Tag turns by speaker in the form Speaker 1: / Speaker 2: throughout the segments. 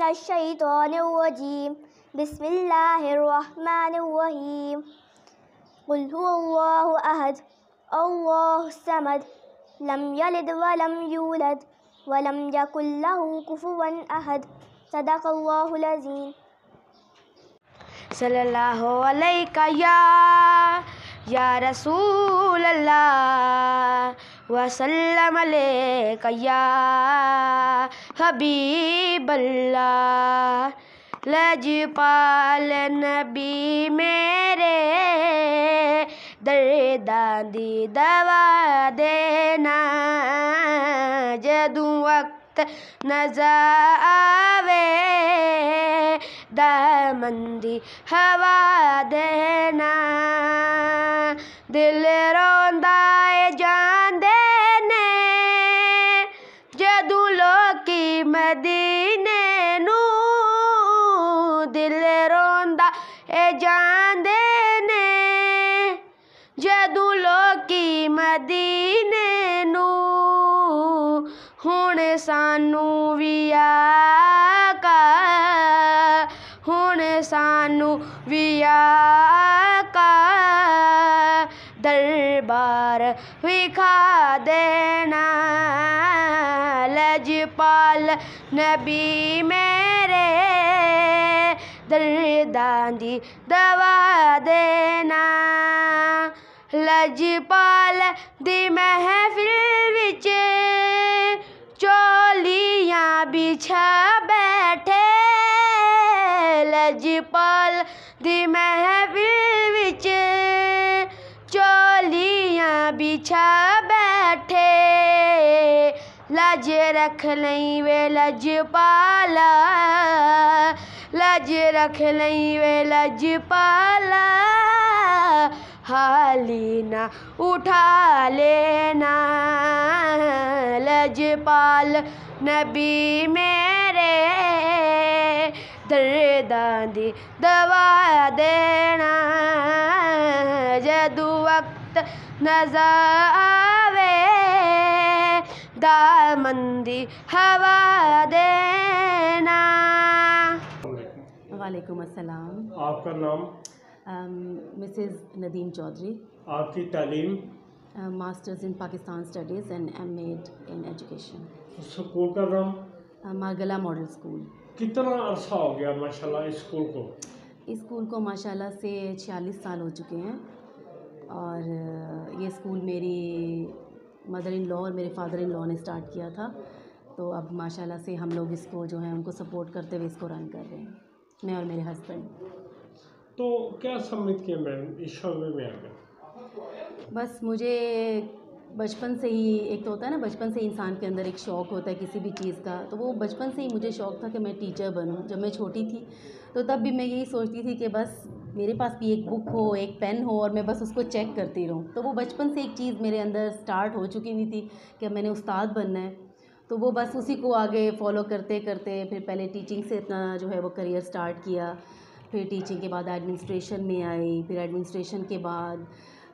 Speaker 1: मिनश्शैतानिर्रजीम बिस्मिल्लाहिर्रहमानिर्रहीम कुल हुवल्लाहु अहद अल्लाहुस समद लम यलिद वलम यूलद वलम यकुल लहू कुफुवन अहद सदक़ल्लाहुल अज़ीम।
Speaker 2: सल्लल्लाहु अलैका या रसूल अल्लाह वसल्लम अलैका या हबीब अल्लाह। लजपाल नबी मेरे दर्दां दी दवा देना, जदों वक्त नज़र आवे दामन दी हवा देना। दिल रोंदा ए जांदे ने जदों लोकी मदीने नू, दिल रोंदा ए जांदे ने जदों लोकी मदीने नू। हुण सानू भी आका, हुण सानू भी आका दरबार विखा देना। लजपाल नबी मेरे दर्दां दी दवा देना। लजपाल दी महफिल विच चोलियां बिछा बैठे, लजपाल दी महफिल विच चोलियां बिछा बैठे। लज रख लई वे लजपाला, लज रख लई वे लजपाला, हाली ना उठा लेना। लजपाल नबी मेरे दर्दां दी दवा देना, जदों वक्त नज़र आवे दामन दी हवा देना।
Speaker 3: वालेकुम अस्सलाम।
Speaker 4: आपका नाम?
Speaker 3: मिसेज़ नदीम चौधरी।
Speaker 4: आपकी तालीम?
Speaker 3: Masters in Pakistan studies and M.Ed in education.
Speaker 4: School का नाम?
Speaker 3: Margalla model school.
Speaker 4: कितना अरसा हो गया माशाल्लाह इस स्कूल को?
Speaker 3: इस स्कूल को माशाल्लाह से 46 साल हो चुके हैं और ये स्कूल मेरी मदर इन लॉ और मेरे फादर इन लॉ ने स्टार्ट किया था। तो अब माशाल्लाह से हम लोग इसको जो है उनको सपोर्ट करते हुए इसको रन कर रहे हैं, मैं और मेरे हस्बैंड।
Speaker 4: तो क्या समझती हैं मैम इस शोबे में आकर?
Speaker 3: बस मुझे बचपन से ही, एक तो होता है ना बचपन से इंसान के अंदर एक शौक़ होता है किसी भी चीज़ का, तो वो बचपन से ही मुझे शौक़ था कि मैं टीचर बनूं। जब मैं छोटी थी तो तब भी मैं यही सोचती थी कि बस मेरे पास भी एक बुक हो, एक पेन हो और मैं बस उसको चेक करती रहूं। तो वो बचपन से एक चीज़ मेरे अंदर स्टार्ट हो चुकी हुई थी कि मैंने उस्ताद बनना है। तो वो बस उसी को आगे फ़ॉलो करते करते फिर पहले टीचिंग से इतना जो है वो करियर स्टार्ट किया, फिर टीचिंग के बाद एडमिनिस्ट्रेशन में आई, फिर एडमिनिस्ट्रेशन के बाद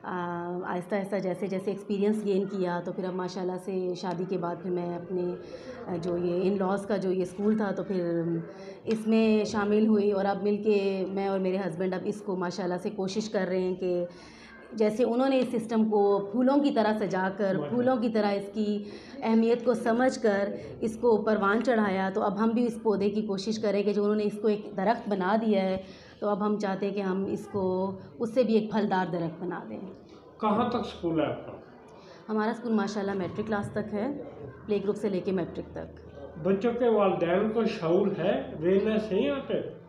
Speaker 3: आहिस्ता आहिस्ता जैसे जैसे एक्सपीरियंस गेन किया तो फिर अब माशाल्लाह से शादी के बाद फिर मैं अपने जो ये इन लॉज़ का जो ये स्कूल था तो फिर इसमें शामिल हुई। और अब मिलके मैं और मेरे हस्बैंड अब इसको माशाल्लाह से कोशिश कर रहे हैं कि जैसे उन्होंने इस सिस्टम को फूलों की तरह सजाकर, फूलों की तरह इसकी अहमियत को समझकर इसको परवान चढ़ाया, तो अब हम भी इस पौधे की कोशिश करें कि जो उन्होंने इसको एक दरख्त बना दिया है तो अब हम चाहते हैं कि हम इसको उससे भी एक फलदार दरख्त बना दें।
Speaker 4: कहाँ तक स्कूल है आपका?
Speaker 3: हमारा स्कूल माशाल्लाह मैट्रिक क्लास तक है, प्ले ग्रुप से लेके मैट्रिक तक।
Speaker 4: बच्चों के वालिदैन को शऊर है, रहना सही यहाँ पे?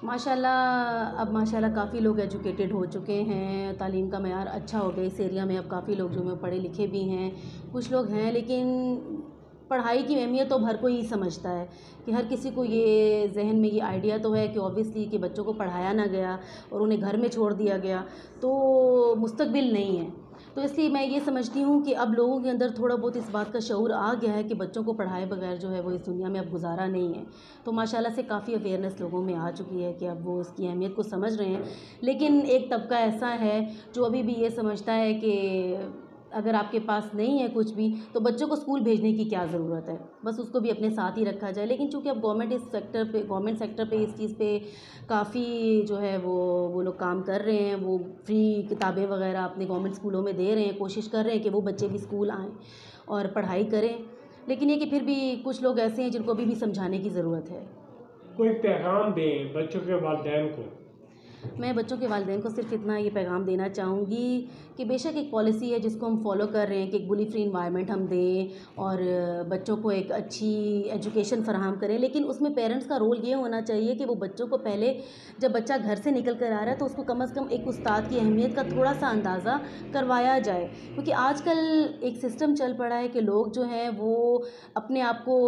Speaker 3: माशाल्लाह अब माशाल्लाह काफ़ी लोग एजुकेटेड हो चुके हैं, तालीम का मयार अच्छा हो गया इस एरिया में। अब काफ़ी लोग जो हैं पढ़े लिखे भी हैं, कुछ लोग हैं, लेकिन पढ़ाई की अहमियत तो हर कोई समझता है कि हर किसी को ये जहन में ये आइडिया तो है कि ऑब्वियसली कि बच्चों को पढ़ाया ना गया और उन्हें घर में छोड़ दिया गया तो मुस्तकबिल नहीं है। तो इसलिए मैं ये समझती हूँ कि अब लोगों के अंदर थोड़ा बहुत इस बात का शऊर आ गया है कि बच्चों को पढ़ाए बगैर जो है वो इस दुनिया में अब गुजारा नहीं है। तो माशाल्लाह से काफ़ी अवेयरनेस लोगों में आ चुकी है कि अब वो इसकी अहमियत को समझ रहे हैं। लेकिन एक तबका ऐसा है जो अभी भी ये समझता है कि अगर आपके पास नहीं है कुछ भी, तो बच्चों को स्कूल भेजने की क्या ज़रूरत है, बस उसको भी अपने साथ ही रखा जाए। लेकिन चूँकि अब गवर्नमेंट सेक्टर पे इस चीज़ पे काफ़ी जो है वो लोग काम कर रहे हैं, वो फ्री किताबें वगैरह अपने गवर्नमेंट स्कूलों में दे रहे हैं, कोशिश कर रहे हैं कि वो बच्चे भी स्कूल आएँ और पढ़ाई करें। लेकिन ये कि फिर भी कुछ लोग ऐसे हैं जिनको अभी भी समझाने की ज़रूरत है।
Speaker 4: कोई पैगाम दें बच्चों के वालिदैन को।
Speaker 3: मैं बच्चों के वालिदैन को सिर्फ इतना ये पैगाम देना चाहूँगी कि बेशक एक पॉलिसी है जिसको हम फॉलो कर रहे हैं कि एक बुली फ्री इन्वायरमेंट हम दें और बच्चों को एक अच्छी एजुकेशन फराहम करें, लेकिन उसमें पेरेंट्स का रोल ये होना चाहिए कि वो बच्चों को पहले, जब बच्चा घर से निकल कर आ रहा है तो उसको कम से कम एक उस्ताद की अहमियत का थोड़ा सा अंदाज़ा करवाया जाए। क्योंकि आजकल एक सिस्टम चल पड़ा है कि लोग जो हैं वो अपने आप को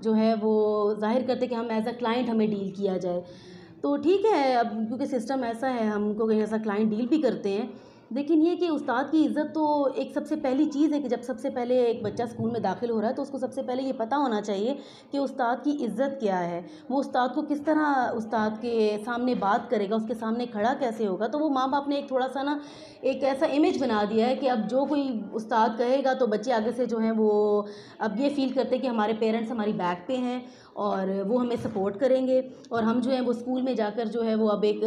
Speaker 3: जो है वो ज़ाहिर करते कि हम एज अ क्लाइंट हमें डील किया जाए। तो ठीक है, अब क्योंकि सिस्टम ऐसा है, हमको कहीं ऐसा क्लाइंट डील भी करते हैं, लेकिन ये कि उस्ताद की इज़्ज़त तो एक सबसे पहली चीज़ है कि जब सबसे पहले एक बच्चा स्कूल में दाखिल हो रहा है तो उसको सबसे पहले ये पता होना चाहिए कि उस्ताद की इज़्ज़त क्या है, वो उस्ताद को किस तरह उस्ताद के सामने बात करेगा, उसके सामने खड़ा कैसे होगा। तो वो माँ बाप ने एक थोड़ा सा ना एक ऐसा इमेज बना दिया है कि अब जो कोई उस्ताद कहेगा तो बच्चे आगे से जो हैं वो अब ये फ़ील करते हैं कि हमारे पेरेंट्स हमारी बैक पे हैं और वो हमें सपोर्ट करेंगे, और हम जो है वो स्कूल में जाकर जो है वो अब एक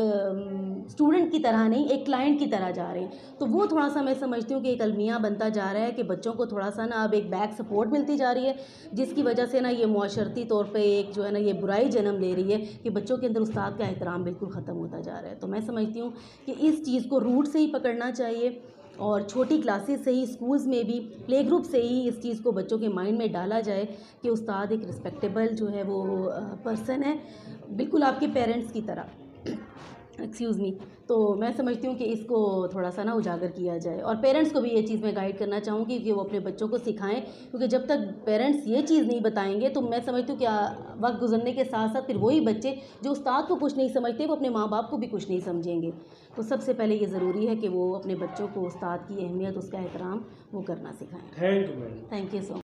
Speaker 3: स्टूडेंट की तरह नहीं, एक क्लाइंट की तरह जा रहे हैं। तो वो थोड़ा सा मैं समझती हूँ कि एक अलमिया बनता जा रहा है कि बच्चों को थोड़ा सा ना अब एक बैक सपोर्ट मिलती जा रही है, जिसकी वजह से ना ये मुआशरती तौर पे एक जो है ना ये बुराई जन्म ले रही है कि बच्चों के अंदर उस्ताद का एहतराम बिल्कुल ख़त्म होता जा रहा है। तो मैं समझती हूँ कि इस चीज़ को रूट से ही पकड़ना चाहिए और छोटी क्लासेस से ही, स्कूल्स में भी प्ले ग्रुप से ही इस चीज़ को बच्चों के माइंड में डाला जाए कि उस्ताद एक रिस्पेक्टेबल जो है वो पर्सन है, बिल्कुल आपके पेरेंट्स की तरह। Excuse me. तो मैं समझती हूँ कि इसको थोड़ा सा ना उजागर किया जाए, और पेरेंट्स को भी ये चीज़ मैं गाइड करना चाहूँगी कि वो अपने बच्चों को सिखाएं, क्योंकि जब तक पेरेंट्स ये चीज़ नहीं बताएंगे तो मैं समझती हूँ कि वक्त गुजरने के साथ साथ फिर वही बच्चे जो उस्ताद को कुछ नहीं समझते वो अपने माँ बाप को भी कुछ नहीं समझेंगे। तो सबसे पहले ये ज़रूरी है कि वो अपने बच्चों को उस्ताद की अहमियत, उसका एहतराम वो करना सिखाएँ।
Speaker 4: Thank you ma'am.
Speaker 3: Thank you so much.